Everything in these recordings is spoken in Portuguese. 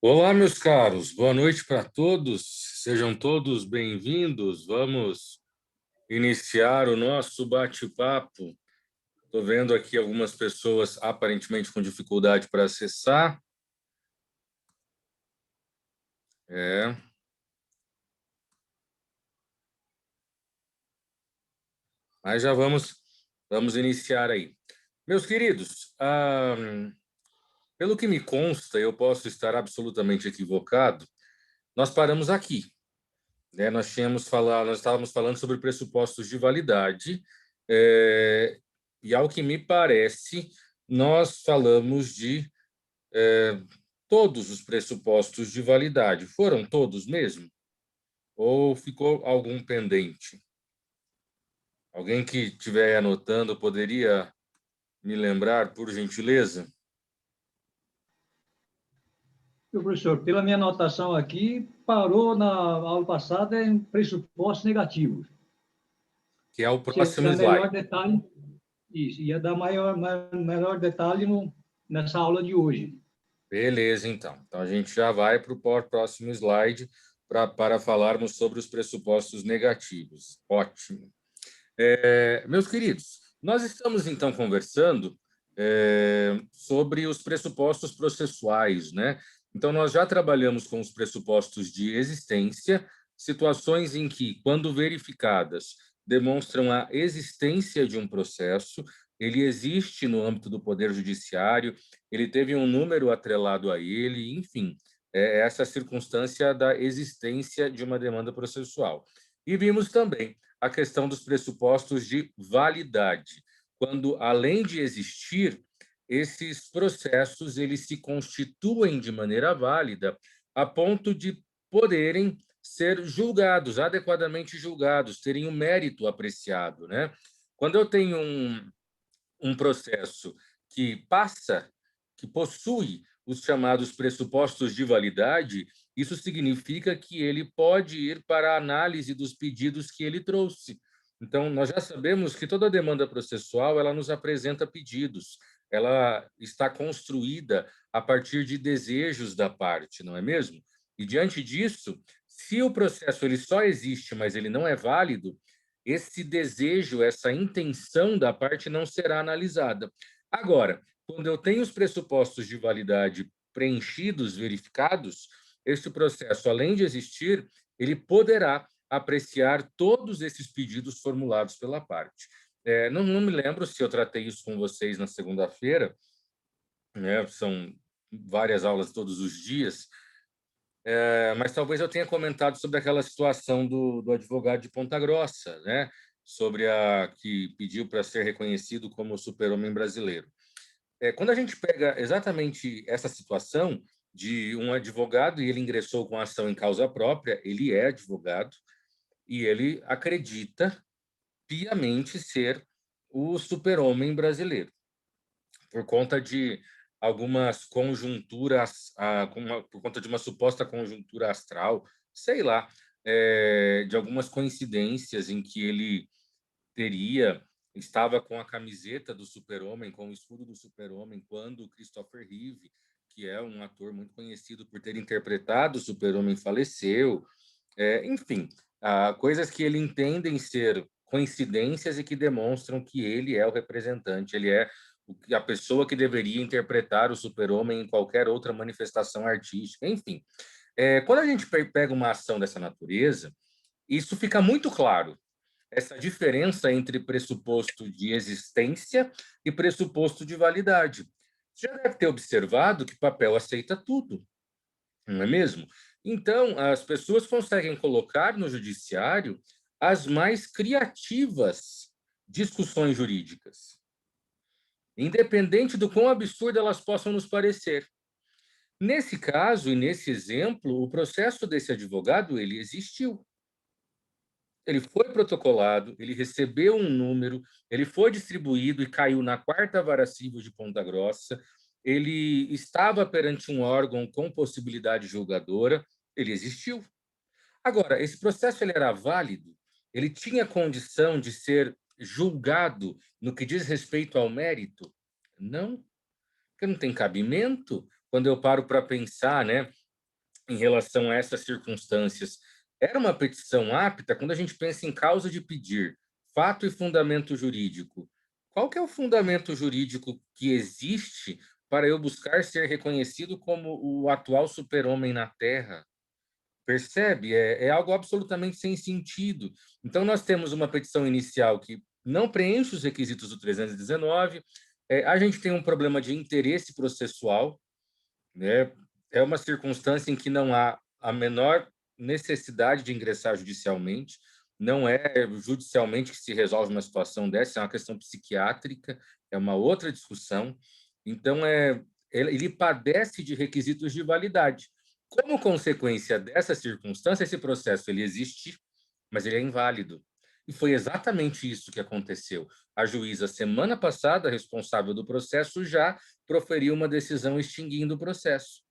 Olá, meus caros, boa noite para todos, sejam todos bem-vindos. Vamos iniciar o nosso bate-papo. Estou vendo aqui algumas pessoas aparentemente com dificuldade para acessar. É, mas já vamos iniciar aí. Meus queridos, pelo que me consta, eu posso estar absolutamente equivocado, nós paramos aqui, né? Nós estávamos falando sobre pressupostos de validade, é, e ao que me parece, nós falamos de todos os pressupostos de validade. Foram todos mesmo? Ou ficou algum pendente? Alguém que estiver anotando poderia me lembrar, por gentileza? Meu professor, pela minha anotação aqui, parou na aula passada em pressupostos negativos. Que é o Você próximo dá slide. melhor detalhe, isso, ia dar melhor detalhe nessa aula de hoje. Beleza, então. Então, a gente já vai para o próximo slide para falarmos sobre os pressupostos negativos. Ótimo. Meus queridos, nós estamos então conversando sobre os pressupostos processuais, né? Então, nós já trabalhamos com os pressupostos de existência, situações em que, quando verificadas, demonstram a existência de um processo, ele existe no âmbito do Poder Judiciário, ele teve um número atrelado a ele, enfim, essa circunstância da existência de uma demanda processual. E vimos também a questão dos pressupostos de validade, quando, além de existir, esses processos eles se constituem de maneira válida a ponto de poderem ser julgados, adequadamente julgados, terem um mérito apreciado, né? Quando eu tenho um processo que passa, que possui os chamados pressupostos de validade, isso significa que ele pode ir para a análise dos pedidos que ele trouxe. Então, nós já sabemos que toda demanda processual ela nos apresenta pedidos, ela está construída a partir de desejos da parte, não é mesmo? E diante disso, se o processo ele só existe, mas ele não é válido, esse desejo, essa intenção da parte não será analisada. Agora, quando eu tenho os pressupostos de validade preenchidos, verificados, esse processo, além de existir, ele poderá apreciar todos esses pedidos formulados pela parte. Não me lembro se eu tratei isso com vocês na segunda-feira, né? São várias aulas todos os dias, mas talvez eu tenha comentado sobre aquela situação do advogado de Ponta Grossa, né? Sobre a que pediu para ser reconhecido como super-homem brasileiro. Quando a gente pega exatamente essa situação de um advogado e ele ingressou com ação em causa própria, ele é advogado e ele acredita piamente ser o super-homem brasileiro por conta de algumas conjunturas, por conta de uma suposta conjuntura astral, sei lá, de algumas coincidências em que ele estava com a camiseta do Super-Homem, com o escudo do Super-Homem, quando o Christopher Reeve, que é um ator muito conhecido por ter interpretado o Super-Homem, faleceu. Enfim, coisas que ele entendem ser coincidências e que demonstram que ele é o representante, ele é a pessoa que deveria interpretar o Super-Homem em qualquer outra manifestação artística, enfim. Quando a gente pega uma ação dessa natureza, isso fica muito claro, essa diferença entre pressuposto de existência e pressuposto de validade. Você já deve ter observado que papel aceita tudo, não é mesmo? Então, as pessoas conseguem colocar no judiciário as mais criativas discussões jurídicas, independente do quão absurdo elas possam nos parecer. Nesse caso e nesse exemplo, o processo desse advogado ele existiu. Ele foi protocolado, ele recebeu um número, ele foi distribuído e caiu na quarta vara civil de Ponta Grossa. Ele estava perante um órgão com possibilidade julgadora, ele existiu. Agora, esse processo ele era válido, ele tinha condição de ser julgado no que diz respeito ao mérito? Não, porque não tem cabimento. Quando eu paro para pensar, né? em relação a essas circunstâncias era uma petição apta quando a gente pensa em causa de pedir, fato e fundamento jurídico. Qual que é o fundamento jurídico que existe para eu buscar ser reconhecido como o atual super-homem na Terra? Percebe? É algo absolutamente sem sentido. Então, nós temos uma petição inicial que não preenche os requisitos do 319, a gente tem um problema de interesse processual, né? É uma circunstância em que não há a menor necessidade de ingressar judicialmente, não é judicialmente que se resolve uma situação dessa, é uma questão psiquiátrica, é uma outra discussão. Então, ele padece de requisitos de validade. Como consequência dessa circunstância, esse processo ele existe, mas ele é inválido. E foi exatamente isso que aconteceu. A juíza, semana passada, responsável do processo, já proferiu uma decisão extinguindo o processo.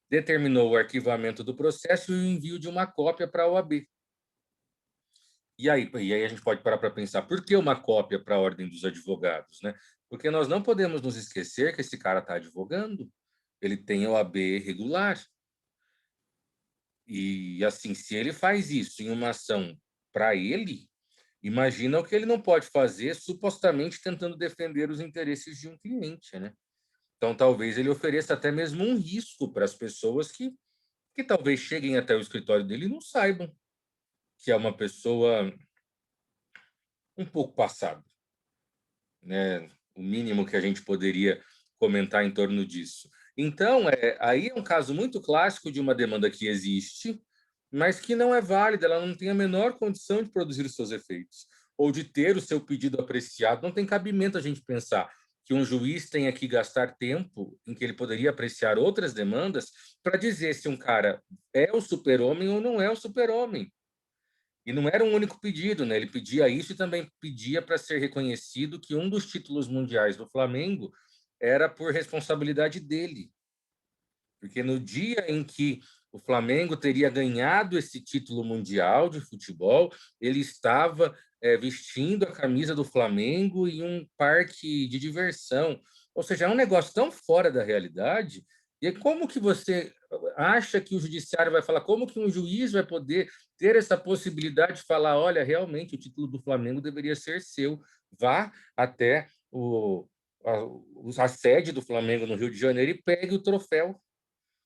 Determinou o arquivamento do processo e o envio de uma cópia para a OAB. E aí a gente pode parar para pensar, por que uma cópia para a Ordem dos Advogados, né? Porque nós não podemos nos esquecer que esse cara está advogando, ele tem OAB regular. E, assim, se ele faz isso em uma ação para ele, imagina o que ele não pode fazer, supostamente tentando defender os interesses de um cliente, né? Então, talvez ele ofereça até mesmo um risco para as pessoas que talvez cheguem até o escritório dele e não saibam que é uma pessoa um pouco passada, né? O mínimo que a gente poderia comentar em torno disso. Então, aí é um caso muito clássico de uma demanda que existe, mas que não é válida, ela não tem a menor condição de produzir os seus efeitos, ou de ter o seu pedido apreciado. Não tem cabimento a gente pensar que um juiz tenha que gastar tempo em que ele poderia apreciar outras demandas para dizer se um cara é o super-homem ou não é o super-homem. E não era um único pedido, né? Ele pedia isso e também pedia para ser reconhecido que um dos títulos mundiais do Flamengo era por responsabilidade dele. Porque no dia em que o Flamengo teria ganhado esse título mundial de futebol, ele estava vestindo a camisa do Flamengo em um parque de diversão. Ou seja, é um negócio tão fora da realidade. E como que você acha que o judiciário vai falar? Como que um juiz vai poder ter essa possibilidade de falar, olha, realmente o título do Flamengo deveria ser seu, vá até a sede do Flamengo no Rio de Janeiro e pegue o troféu.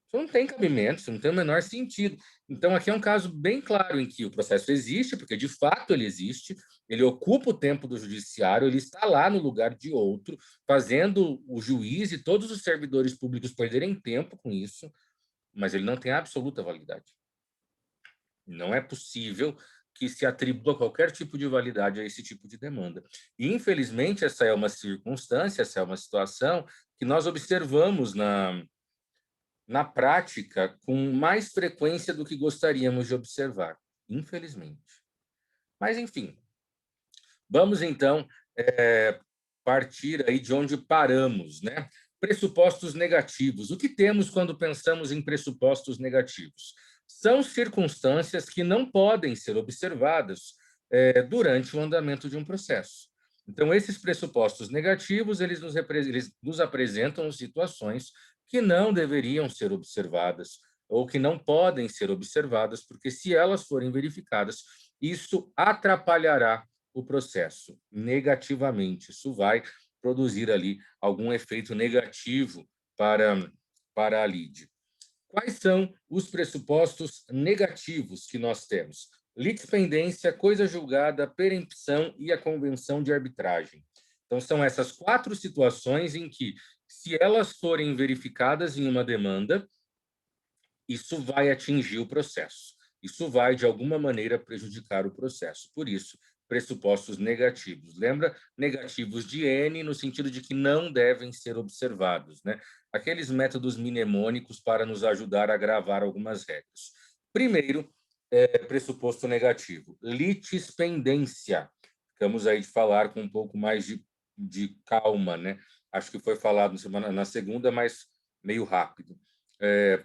Isso não tem cabimento, isso não tem o menor sentido. Então, aqui é um caso bem claro em que o processo existe, porque de fato ele existe, ele ocupa o tempo do judiciário, ele está lá no lugar de outro, fazendo o juiz e todos os servidores públicos perderem tempo com isso, mas ele não tem absoluta validade. Não é possível que se atribua qualquer tipo de validade a esse tipo de demanda. E, infelizmente, essa é uma circunstância, essa é uma situação que nós observamos na prática com mais frequência do que gostaríamos de observar, infelizmente. Mas, enfim, vamos então partir aí de onde paramos, né? Pressupostos negativos. O que temos quando pensamos em pressupostos negativos? São circunstâncias que não podem ser observadas durante o andamento de um processo. Então, esses pressupostos negativos, eles nos apresentam situações que não deveriam ser observadas ou que não podem ser observadas, porque se elas forem verificadas, isso atrapalhará o processo negativamente. Isso vai produzir ali algum efeito negativo para a lide. Quais são os pressupostos negativos que nós temos? Litispendência, coisa julgada, perempção e a convenção de arbitragem. Então, são essas 4 situações em que, se elas forem verificadas em uma demanda, isso vai atingir o processo. Isso vai, de alguma maneira, prejudicar o processo. Por isso, pressupostos negativos. Lembra? Negativos de N, no sentido de que não devem ser observados, né? Aqueles métodos mnemônicos para nos ajudar a gravar algumas regras. Primeiro, pressuposto negativo, litispendência. Ficamos aí de falar com um pouco mais de calma, né? Acho que foi falado na segunda, mas meio rápido,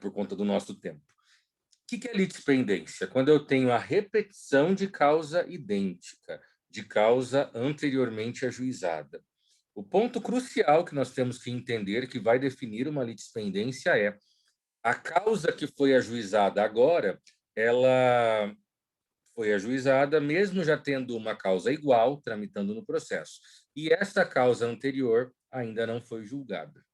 por conta do nosso tempo. O que é litispendência? Quando eu tenho a repetição de causa idêntica, de causa anteriormente ajuizada. O ponto crucial que nós temos que entender, que vai definir uma litispendência, é A causa que foi ajuizada agora, ela foi ajuizada mesmo já tendo uma causa igual tramitando no processo. E essa causa anterior ainda não foi julgada.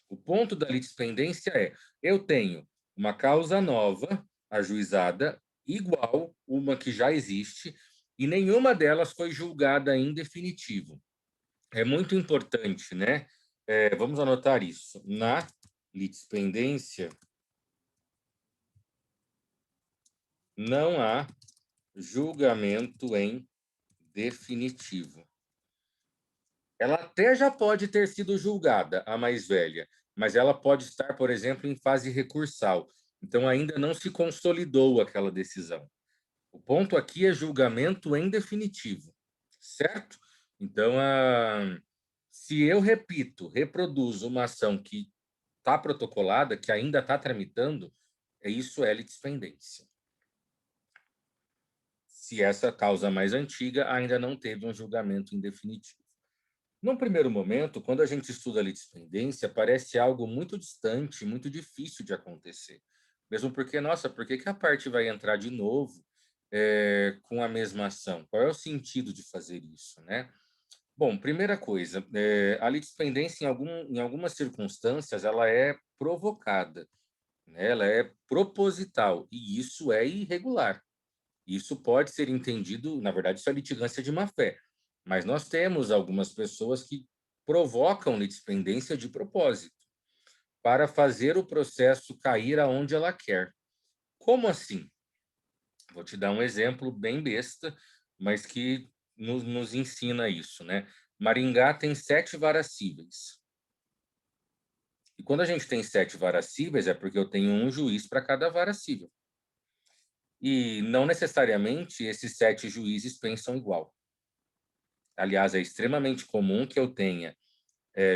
O ponto da litispendência é: eu tenho uma causa nova ajuizada igual uma que já existe e nenhuma delas foi julgada em definitivo. É muito importante, né? Vamos anotar isso. Na litispendência, não há julgamento em definitivo. Ela até já pode ter sido julgada, a mais velha, mas ela pode estar, por exemplo, em fase recursal. Então, ainda não se consolidou aquela decisão. O ponto aqui é julgamento em definitivo, certo? Então, se eu reproduzo uma ação que está protocolada, que ainda está tramitando, isso é litispendência. Se essa causa mais antiga ainda não teve um julgamento em definitivo. Num primeiro momento, quando a gente estuda a litispendência, parece algo muito distante, muito difícil de acontecer. Mesmo porque, nossa, por que a parte vai entrar de novo com a mesma ação? Qual é o sentido de fazer isso, né? Bom, primeira coisa, a litispendência, em algumas circunstâncias, ela é provocada, né? Ela é proposital, e isso é irregular. Isso pode ser entendido, na verdade, isso é litigância de má-fé, mas nós temos algumas pessoas que provocam litispendência de propósito, para fazer o processo cair aonde ela quer. Como assim? Vou te dar um exemplo bem besta, mas que nos ensina isso, né? Maringá tem 7 varas cíveis. E quando a gente tem 7 varas cíveis, é porque eu tenho um juiz para cada vara cível. E não necessariamente esses 7 juízes pensam igual. Aliás, é extremamente comum que eu tenha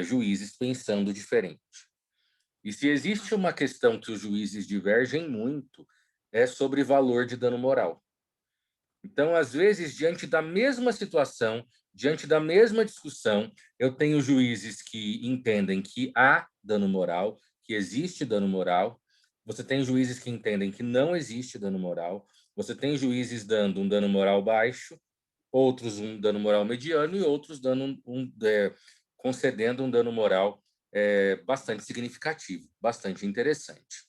juízes pensando diferente. E se existe uma questão que os juízes divergem muito, é sobre valor de dano moral. Então, às vezes, diante da mesma situação, diante da mesma discussão, eu tenho juízes que entendem que há dano moral, que existe dano moral. Você tem juízes que entendem que não existe dano moral. Você tem juízes dando um dano moral baixo, outros um dano moral mediano e outros dando concedendo um dano moral bastante significativo, bastante interessante.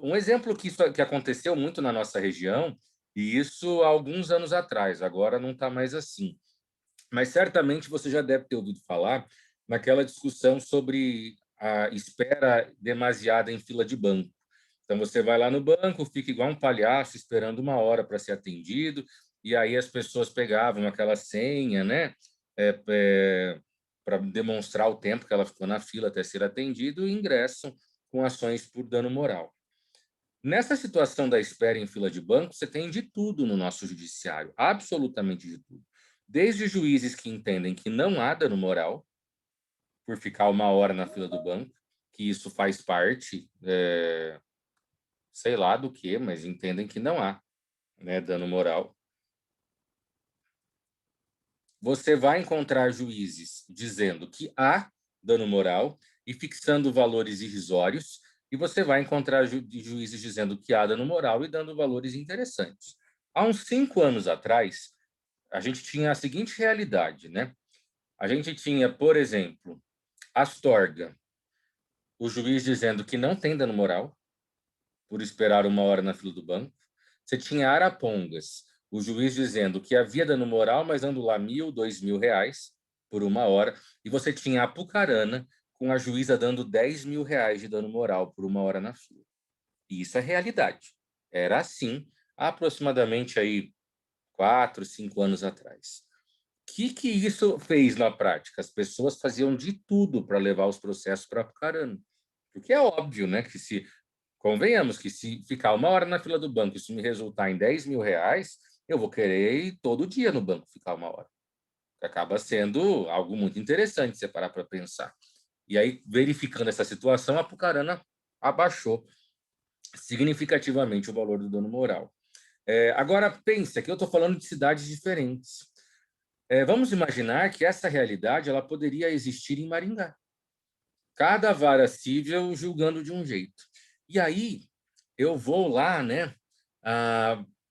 Um exemplo que aconteceu muito na nossa região, e isso há alguns anos atrás, agora não está mais assim, mas certamente você já deve ter ouvido falar naquela discussão sobre a espera demasiada em fila de banco. Então, você vai lá no banco, fica igual um palhaço esperando 1 hora para ser atendido, e aí as pessoas pegavam aquela senha, né, para demonstrar o tempo que ela ficou na fila até ser atendido e ingressam com ações por dano moral. Nessa situação da espera em fila de banco, você tem de tudo no nosso judiciário, absolutamente de tudo. Desde juízes que entendem que não há dano moral por ficar 1 hora na fila do banco, que isso faz parte, sei lá do que, mas entendem que não há, né, dano moral. Você vai encontrar juízes dizendo que há dano moral e fixando valores irrisórios, e você vai encontrar juízes dizendo que há dano moral e dando valores interessantes. Há uns 5 anos atrás, a gente tinha a seguinte realidade, né? A gente tinha, por exemplo, Astorga, o juiz dizendo que não tem dano moral por esperar 1 hora na fila do banco. Você tinha Arapongas, o juiz dizendo que havia dano moral, mas dando lá R$ 1.000, R$ 2.000 por 1 hora. E você tinha Apucarana, com a juíza dando R$ 10.000 de dano moral por 1 hora na fila. E isso é realidade. Era assim, há aproximadamente aí 4, 5 anos atrás. O que isso fez na prática? As pessoas faziam de tudo para levar os processos para Apucarana. Porque é óbvio, né, que se convenhamos que se ficar 1 hora na fila do banco, isso me resultar em R$ 10.000, eu vou querer ir todo dia no banco ficar 1 hora. Acaba sendo algo muito interessante você parar para pensar. E aí, verificando essa situação, a Apucarana abaixou significativamente o valor do dano moral. Agora, pense, aqui eu estou falando de cidades diferentes. Vamos imaginar que essa realidade ela poderia existir em Maringá. Cada vara civil julgando de um jeito. E aí eu vou lá, né,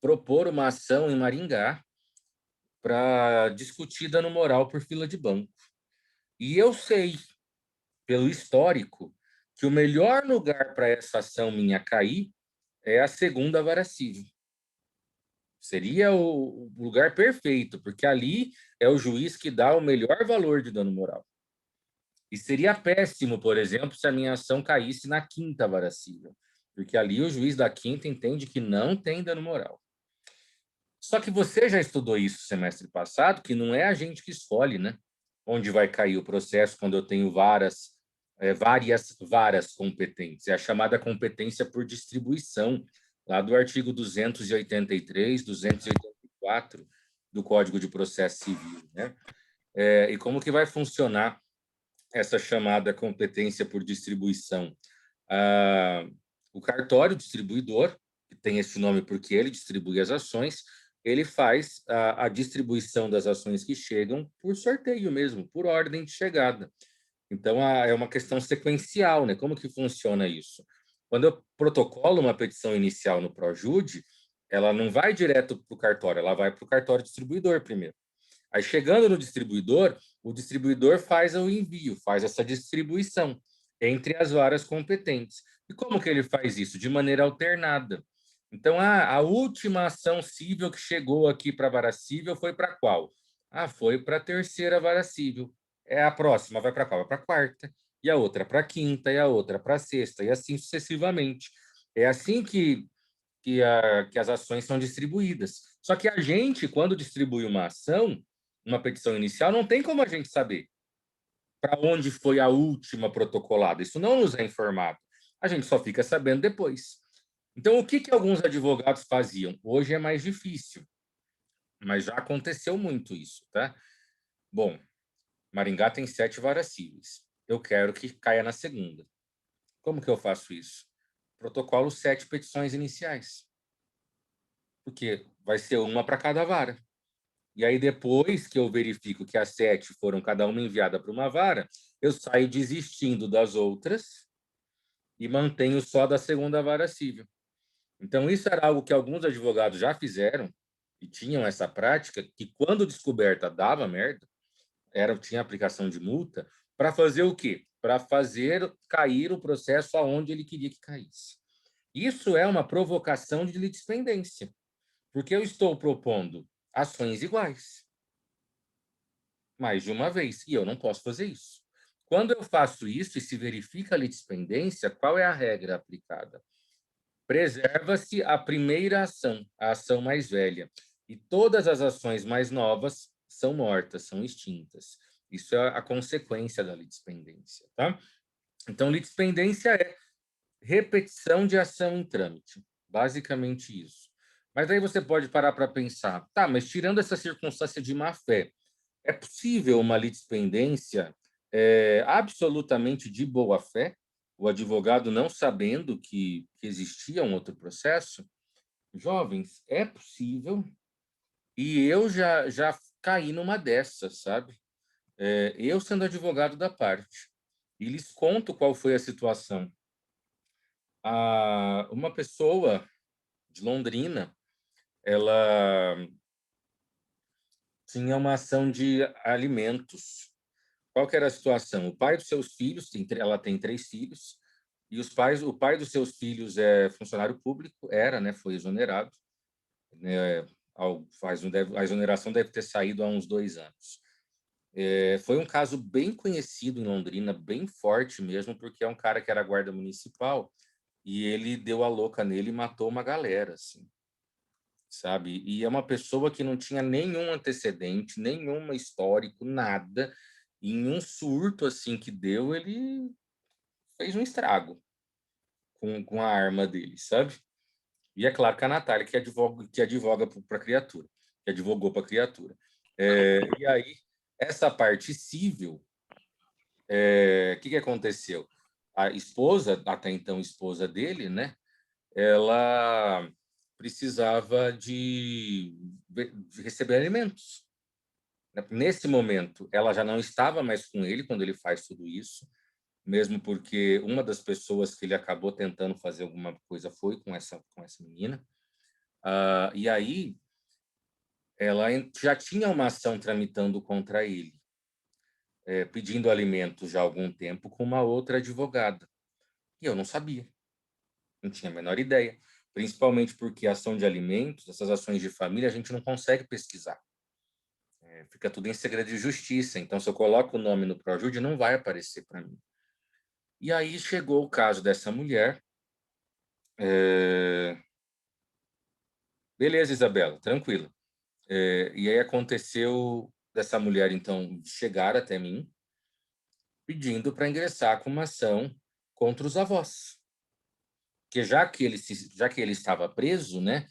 propor uma ação em Maringá para discutir dano moral por fila de banco. E eu sei, pelo histórico, que o melhor lugar para essa ação minha cair é a segunda vara civil. Seria o lugar perfeito, porque ali é o juiz que dá o melhor valor de dano moral. E seria péssimo, por exemplo, se a minha ação caísse na quinta vara civil, porque ali o juiz da quinta entende que não tem dano moral. Só que você já estudou isso semestre passado, que não é a gente que escolhe, né? Onde vai cair o processo quando eu tenho várias varas competentes. É a chamada competência por distribuição, lá do artigo 283, 284 do Código de Processo Civil, né? E como que vai funcionar essa chamada competência por distribuição? O cartório distribuidor, que tem esse nome porque ele distribui as ações, ele faz a distribuição das ações que chegam por sorteio mesmo, por ordem de chegada. Então, é uma questão sequencial, né? Como que funciona isso? Quando eu protocolo uma petição inicial no Projude, ela não vai direto para o cartório, ela vai para o cartório distribuidor primeiro. Aí, chegando no distribuidor, o distribuidor faz o envio, faz essa distribuição entre as varas competentes. E como que ele faz isso? De maneira alternada. Então, a última ação civil que chegou aqui para a vara civil foi para qual? Foi para a terceira vara civil. A próxima vai para qual? Vai para a quarta. E a outra para a quinta, e a outra para a sexta, e assim sucessivamente. É assim que as ações são distribuídas. Só que a gente, quando distribui uma ação, uma petição inicial, não tem como a gente saber para onde foi a última protocolada. Isso não nos é informado. A gente só fica sabendo depois. Então, o que alguns advogados faziam? Hoje é mais difícil, mas já aconteceu muito isso, tá? Bom, Maringá tem 7 varas cíveis. Eu quero que caia na segunda. Como que eu faço isso? Protocolo 7 petições iniciais. Porque vai ser uma para cada vara. E aí, depois que eu verifico que as 7 foram cada uma enviada para uma vara, eu saio desistindo das outras e mantenho só da segunda vara civil. Então, isso era algo que alguns advogados já fizeram e tinham essa prática, que quando descoberta dava merda, tinha aplicação de multa, para fazer o quê? Para fazer cair o processo aonde ele queria que caísse. Isso é uma provocação de litispendência, porque eu estou propondo ações iguais, mais de uma vez, e eu não posso fazer isso. Quando eu faço isso e se verifica a litispendência, qual é a regra aplicada? Preserva-se a primeira ação, a ação mais velha, e todas as ações mais novas são mortas, são extintas. Isso é a consequência da litispendência, tá? Então, litispendência é repetição de ação em trâmite, basicamente isso. Mas aí você pode parar para pensar, tá, mas tirando essa circunstância de má-fé, é possível uma litispendência absolutamente de boa-fé, o advogado não sabendo que existia um outro processo? Jovens, é possível, e eu já caí numa dessas, sabe? Eu sendo advogado da parte, e lhes conto qual foi a situação. Uma pessoa de Londrina, ela tinha uma ação de alimentos. Qual que era a situação? O pai dos seus filhos, ela tem 3 filhos, e o pai dos seus filhos é funcionário público, né, foi exonerado, né, a exoneração deve ter saído há uns 2 anos. Foi um caso bem conhecido em Londrina, bem forte mesmo, porque é um cara que era guarda municipal e ele deu a louca nele e matou uma galera, assim, sabe? E é uma pessoa que não tinha nenhum antecedente, nenhum histórico, nada. E em um surto assim que deu, ele fez um estrago com a arma dele, sabe? E é claro que a Natália que advoga para a criatura, que advogou para a criatura. E aí, essa parte civil, o que aconteceu? A esposa, até então esposa dele, né? Ela precisava de receber alimentos. Nesse momento, ela já não estava mais com ele quando ele faz tudo isso. mesmo porque uma das pessoas que ele acabou tentando fazer alguma coisa foi com essa menina. E aí ela já tinha uma ação tramitando contra ele, pedindo alimentos já há algum tempo com uma outra advogada. E eu não sabia, não tinha a menor ideia, principalmente porque a ação de alimentos, essas ações de família, a gente não consegue pesquisar. Fica tudo em segredo de justiça. Então, se eu coloco o nome no Projude, não vai aparecer para mim. E aí chegou o caso dessa mulher. Beleza, Isabela, tranquilo. E aí aconteceu dessa mulher, então, chegar até mim, pedindo para ingressar com uma ação contra os avós. Porque já que ele estava preso, né,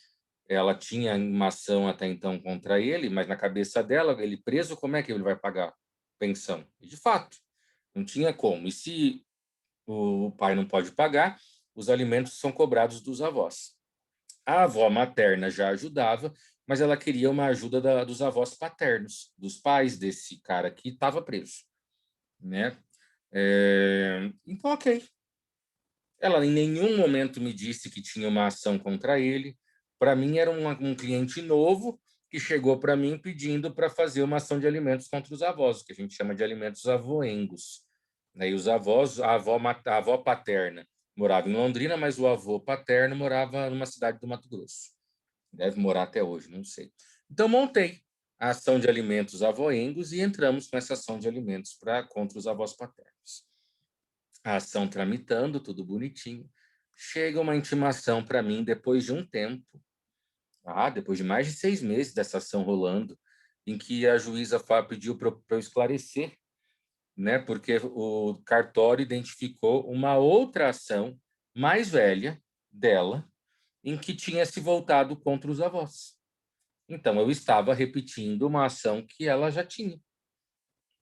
ela tinha uma ação até então contra ele, mas na cabeça dela, ele preso, como é que ele vai pagar pensão? E, de fato, não tinha como. E se o pai não pode pagar, os alimentos são cobrados dos avós. A avó materna já ajudava, mas ela queria uma ajuda dos avós paternos, dos pais desse cara que estava preso, né? Então, ok. Ela em nenhum momento me disse que tinha uma ação contra ele. Para mim, era um cliente novo que chegou para mim pedindo para fazer uma ação de alimentos contra os avós, que a gente chama de alimentos avoengos. E os avós, a avó paterna morava em Londrina, mas o avô paterno morava numa cidade do Mato Grosso. Deve morar até hoje, não sei. Então, montei a ação de alimentos avoengos e entramos com essa ação de alimentos contra os avós paternos. A ação tramitando, tudo bonitinho. Chega uma intimação para mim depois de um tempo, depois de mais de 6 meses dessa ação rolando, em que a juíza pediu para eu esclarecer, né, porque o cartório identificou uma outra ação mais velha dela, em que tinha se voltado contra os avós. Então, eu estava repetindo uma ação que ela já tinha.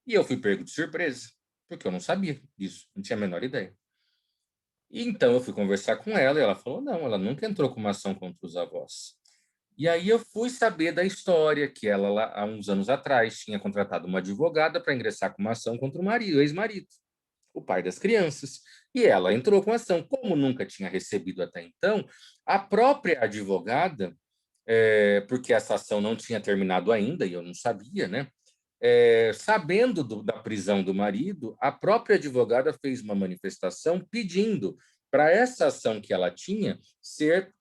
E eu fui pego de surpresa, porque eu não sabia disso, não tinha a menor ideia. E então eu fui conversar com ela e ela falou: não, ela nunca entrou com uma ação contra os avós. E aí eu fui saber da história que ela, lá, há uns anos atrás, tinha contratado uma advogada para ingressar com uma ação contra o ex-marido, o pai das crianças. E ela entrou com ação. Como nunca tinha recebido até então, a própria advogada, porque essa ação não tinha terminado ainda, e eu não sabia, né? Sabendo da prisão do marido, a própria advogada fez uma manifestação pedindo para essa ação que ela tinha ser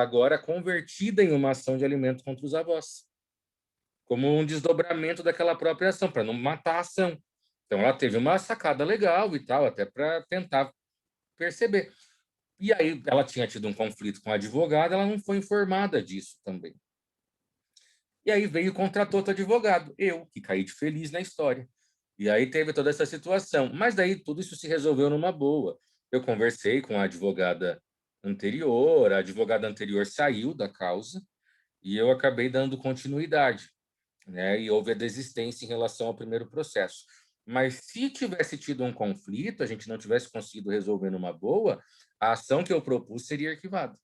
agora convertida em uma ação de alimento contra os avós, como um desdobramento daquela própria ação, para não matar a ação. Então, ela teve uma sacada legal e tal, até para tentar perceber. E aí, ela tinha tido um conflito com a advogada, ela não foi informada disso também. E aí veio e contratou outro advogado, eu, que caí de feliz na história. E aí teve toda essa situação. Mas daí tudo isso se resolveu numa boa. Eu conversei com a advogada anterior saiu da causa e eu acabei dando continuidade, né? E houve a desistência em relação ao primeiro processo. Mas se tivesse tido um conflito, a gente não tivesse conseguido resolver numa boa, a ação que eu propus seria arquivada,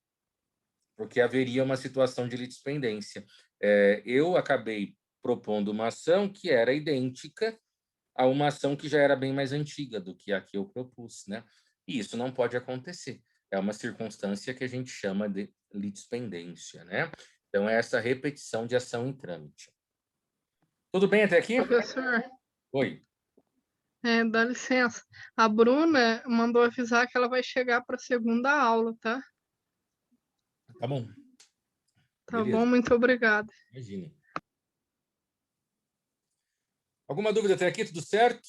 porque haveria uma situação de litispendência. Eu acabei propondo uma ação que era idêntica a uma ação que já era bem mais antiga do que a que eu propus, né? E isso não pode acontecer. É uma circunstância que a gente chama de litispendência, né? Então, é essa repetição de ação em trâmite. Tudo bem até aqui? Professor, Oi. dá licença. A Bruna mandou avisar que ela vai chegar para a segunda aula, tá? Tá bom. Tá bom, Beleza. muito obrigada. Imagina. Alguma dúvida até aqui? Tudo certo?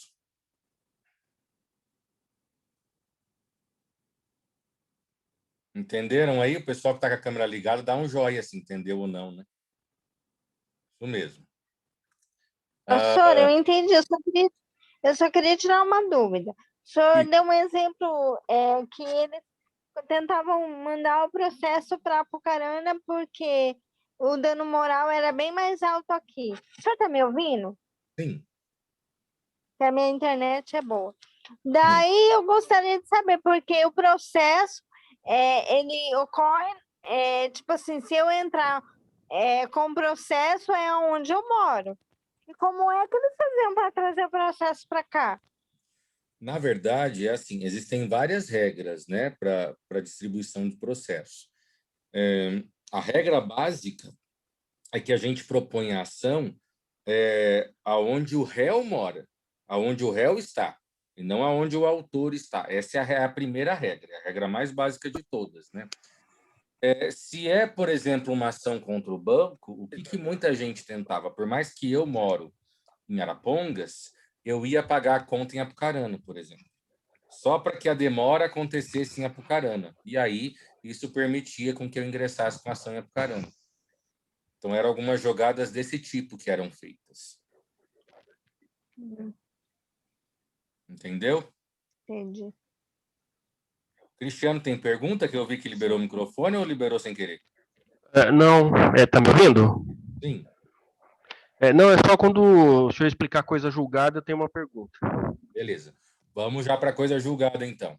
Entenderam aí? O pessoal que está com a câmera ligada, dá um joinha se entendeu ou não, né? Isso mesmo. Professor, eu entendi, eu só queria tirar uma dúvida. O senhor deu um exemplo que eles tentavam mandar o processo para Apucarana porque o dano moral era bem mais alto aqui. O senhor está me ouvindo? Sim. Que a minha internet é boa. Daí eu gostaria de saber, porque o processo ele ocorre, tipo assim, se eu entrar com o processo é onde eu moro. E como é que eles faziam para trazer o processo para cá? Na verdade, é assim, existem várias regras, né, para distribuição de processo. A regra básica é que a gente propõe a ação aonde o réu mora, aonde o réu está, e não aonde o autor está. Essa é a primeira regra, a regra mais básica de todas, né? Se é, por exemplo, uma ação contra o banco, o que muita gente tentava? Por mais que eu moro em Arapongas, eu ia pagar a conta em Apucarana, por exemplo, só para que a demora acontecesse em Apucarana. E aí, isso permitia com que eu ingressasse com a ação em Apucarana. Então, eram algumas jogadas desse tipo que eram feitas. Entendeu? Entendi. Cristiano, tem pergunta? Que eu vi que liberou o microfone ou liberou sem querer? Não, tá me ouvindo? Sim. Não, é só quando o senhor explicar coisa julgada, eu tenho uma pergunta. Beleza. Vamos já para a coisa julgada, então.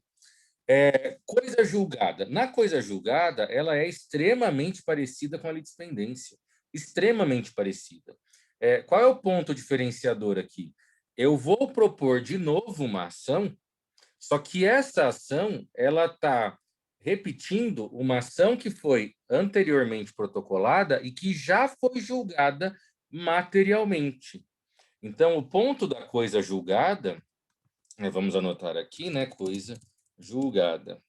Coisa julgada. Na coisa julgada, ela é extremamente parecida com a litispendência. Extremamente parecida. Qual é o ponto diferenciador aqui? Eu vou propor de novo uma ação, só que essa ação ela está repetindo uma ação que foi anteriormente protocolada e que já foi julgada materialmente. Então, o ponto da coisa julgada, vamos anotar aqui, né? Coisa julgada.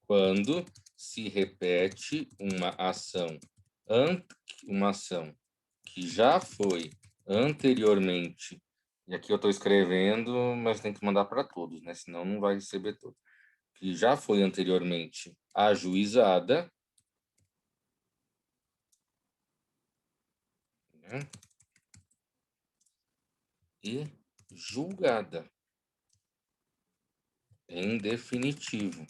Quando se repete uma ação que já foi anteriormente, e aqui eu estou escrevendo, mas tem que mandar para todos, né? Senão não vai receber todo. Que já foi anteriormente ajuizada, né? E julgada em definitivo.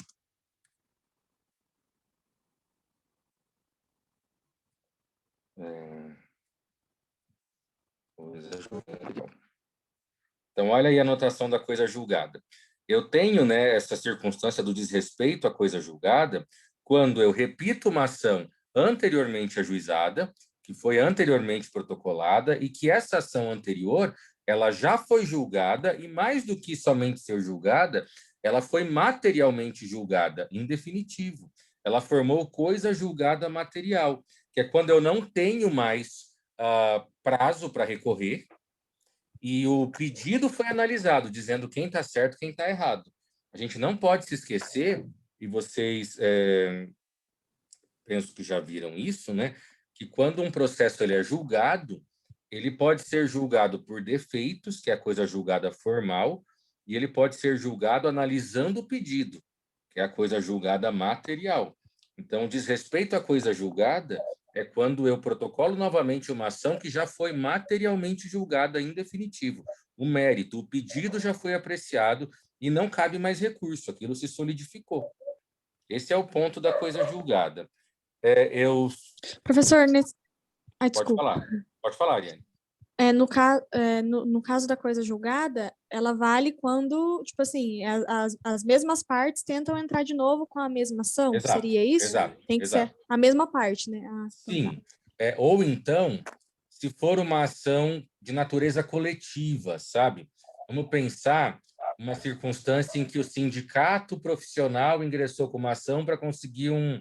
Coisa julgada. Então, olha aí a anotação da coisa julgada. Eu tenho, né, essa circunstância do desrespeito à coisa julgada quando eu repito uma ação anteriormente ajuizada, que foi anteriormente protocolada, e que essa ação anterior ela já foi julgada, e mais do que somente ser julgada, ela foi materialmente julgada, em definitivo. Ela formou coisa julgada material, que é quando eu não tenho mais prazo para recorrer, e o pedido foi analisado, dizendo quem está certo e quem está errado. A gente não pode se esquecer, e vocês penso que já viram isso, né? Que quando um processo ele é julgado, ele pode ser julgado por defeitos, que é a coisa julgada formal, e ele pode ser julgado analisando o pedido, que é a coisa julgada material. Então, desrespeito à coisa julgada é quando eu protocolo novamente uma ação que já foi materialmente julgada em definitivo. O mérito, o pedido já foi apreciado e não cabe mais recurso, aquilo se solidificou. Esse é o ponto da coisa julgada. Professor, Pode desculpa. falar, Ariane. No caso da coisa julgada, ela vale quando, tipo assim, as mesmas partes tentam entrar de novo com a mesma ação? Exato, Seria isso? exato, Tem que exato. ser a mesma parte, né? Sim. Ou então, se for uma ação de natureza coletiva, sabe? Vamos pensar uma circunstância em que o sindicato profissional ingressou com uma ação para conseguir um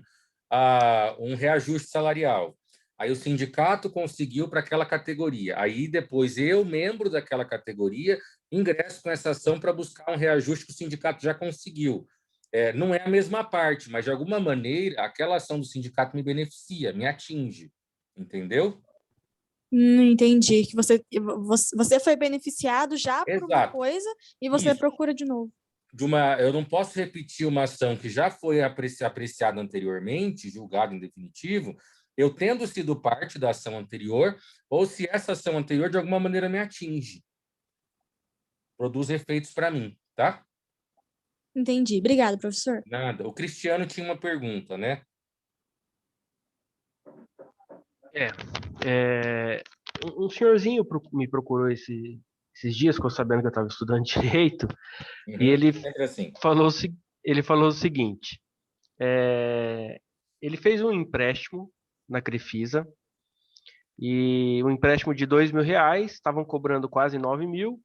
reajuste salarial. Aí o sindicato conseguiu para aquela categoria. Aí depois eu, membro daquela categoria, ingresso com essa ação para buscar um reajuste que o sindicato já conseguiu. Não é a mesma parte, mas de alguma maneira aquela ação do sindicato me beneficia, me atinge. Entendeu? Entendi. Que você foi beneficiado já por uma coisa e você procura de novo. Eu não posso repetir uma ação que já foi apreciada anteriormente, julgada em definitivo, eu tendo sido parte da ação anterior, ou se essa ação anterior de alguma maneira me atinge. Produz efeitos para mim, tá? Entendi. Obrigada, professor. Nada. O Cristiano tinha uma pergunta, né? Um senhorzinho me procurou esses dias, ficou sabendo que eu estava estudando Direito, e ele assim. falou o seguinte, ele fez um empréstimo na Crefisa, e um empréstimo de R$2.000, estavam cobrando quase 9.000,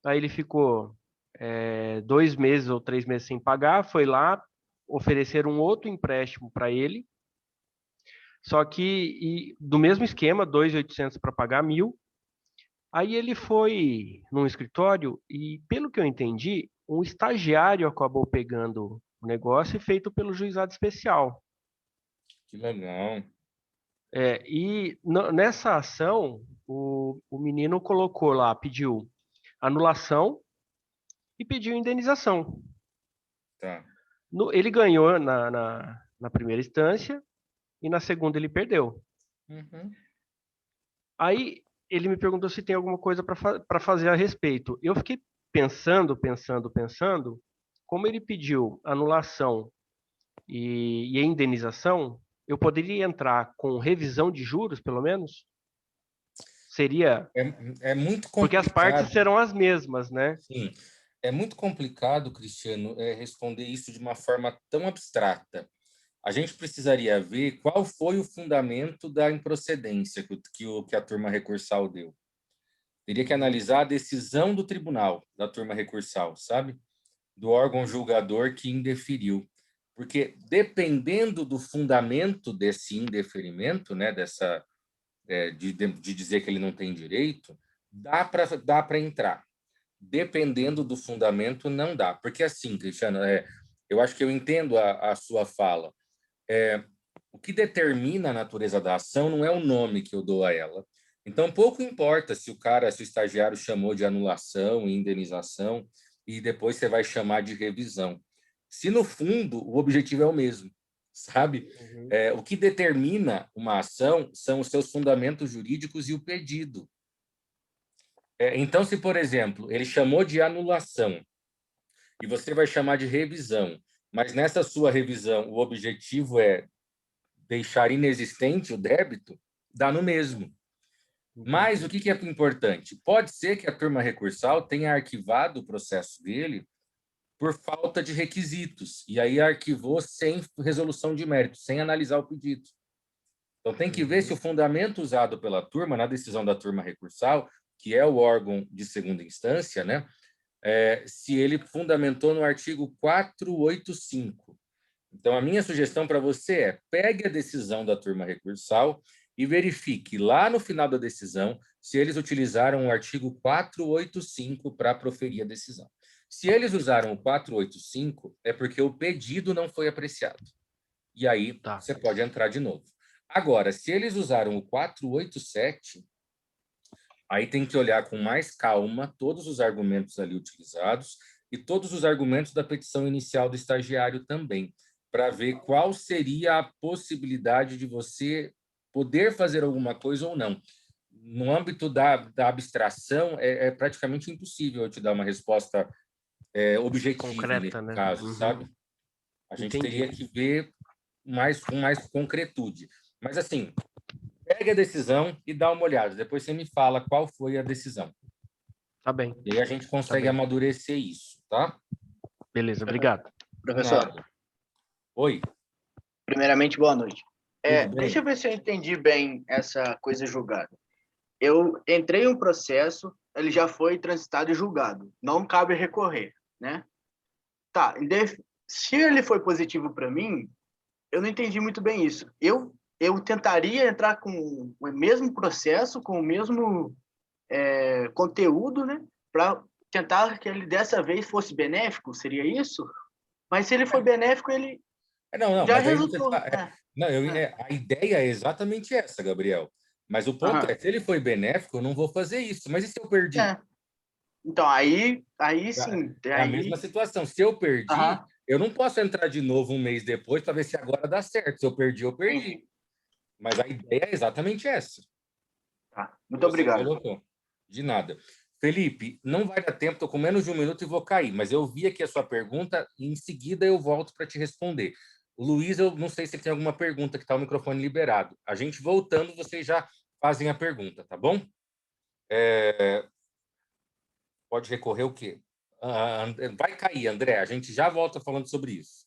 Aí ele ficou 2 meses ou 3 meses sem pagar, foi lá, ofereceram um outro empréstimo para ele, só que do mesmo esquema, 2.800 para pagar 1.000. Aí ele foi num escritório e, pelo que eu entendi, um estagiário acabou pegando o negócio feito pelo juizado especial. Que legal. E nessa ação, o menino colocou lá, pediu anulação e pediu indenização. Tá. Ele ganhou na primeira instância e na segunda ele perdeu. Uhum. Aí ele me perguntou se tem alguma coisa para fazer a respeito. Eu fiquei pensando. Como ele pediu anulação e a indenização, eu poderia entrar com revisão de juros, pelo menos? Seria. É muito Porque as partes complicado. serão as mesmas, né? Sim. É muito complicado, Cristiano, responder isso de uma forma tão abstrata. A gente precisaria ver qual foi o fundamento da improcedência que a turma recursal deu. Teria que analisar a decisão do tribunal, da turma recursal, sabe? Do órgão julgador que indeferiu. Porque, dependendo do fundamento desse indeferimento, né, de dizer que ele não tem direito, dá para entrar. Dependendo do fundamento, não dá. Porque, assim, Cristiano, eu acho que eu entendo a sua fala. O que determina a natureza da ação não é o nome que eu dou a ela. Então, pouco importa se o estagiário chamou de anulação e indenização e depois você vai chamar de revisão. Se, no fundo, o objetivo é o mesmo, sabe? Uhum. O que determina uma ação são os seus fundamentos jurídicos e o pedido. Então, se, por exemplo, ele chamou de anulação e você vai chamar de revisão, mas nessa sua revisão o objetivo é deixar inexistente o débito, dá no mesmo. Mas o que é importante? Pode ser que a turma recursal tenha arquivado o processo dele por falta de requisitos, e aí arquivou sem resolução de mérito, sem analisar o pedido. Então, tem que ver se o fundamento usado pela turma, na decisão da turma recursal, que é o órgão de segunda instância, né, se ele fundamentou no artigo 485. Então, a minha sugestão para você pegue a decisão da turma recursal e verifique lá no final da decisão se eles utilizaram o artigo 485 para proferir a decisão. Se eles usaram o 485, é porque o pedido não foi apreciado. E aí você pode entrar de novo. Agora, se eles usaram o 487, aí tem que olhar com mais calma todos os argumentos ali utilizados e todos os argumentos da petição inicial do estagiário também, para ver qual seria a possibilidade de você poder fazer alguma coisa ou não. No âmbito da abstração, é praticamente impossível eu te dar uma resposta objetiva Concreta, nesse né? caso, sabe? A gente teria que ver com mais concretude. Mas, assim, pegue a decisão e dá uma olhada. Depois você me fala qual foi a decisão. Tá bem. E aí a gente consegue amadurecer isso, tá? Beleza, obrigado. Professor. Nada. Oi. Primeiramente, boa noite. Tudo bem? Deixa eu ver se eu entendi bem essa coisa julgada. Eu entrei em um processo, ele já foi transitado e julgado. Não cabe recorrer, né? Tá, se ele foi positivo para mim, eu não entendi muito bem isso. Eu tentaria entrar com o mesmo processo, com o mesmo conteúdo, né? Para tentar que ele dessa vez fosse benéfico, seria isso? Mas se ele foi benéfico, ele já resultou. A ideia é exatamente essa, Gabriel. Mas o ponto se ele foi benéfico, eu não vou fazer isso. Mas e se eu perdi? Então, aí sim. É a mesma situação. Se eu perdi, eu não posso entrar de novo um mês depois para ver se agora dá certo. Se eu perdi, eu perdi. Mas a ideia é exatamente essa. Tá. Muito obrigado. Colocou. De nada. Felipe, não vai dar tempo, estou com menos de um minuto e vou cair, mas eu vi aqui a sua pergunta e em seguida eu volto para te responder. O Luiz, eu não sei se ele tem alguma pergunta que está o microfone liberado. A gente voltando, vocês já fazem a pergunta, tá bom? Pode recorrer o quê? Vai cair, André. A gente já volta falando sobre isso.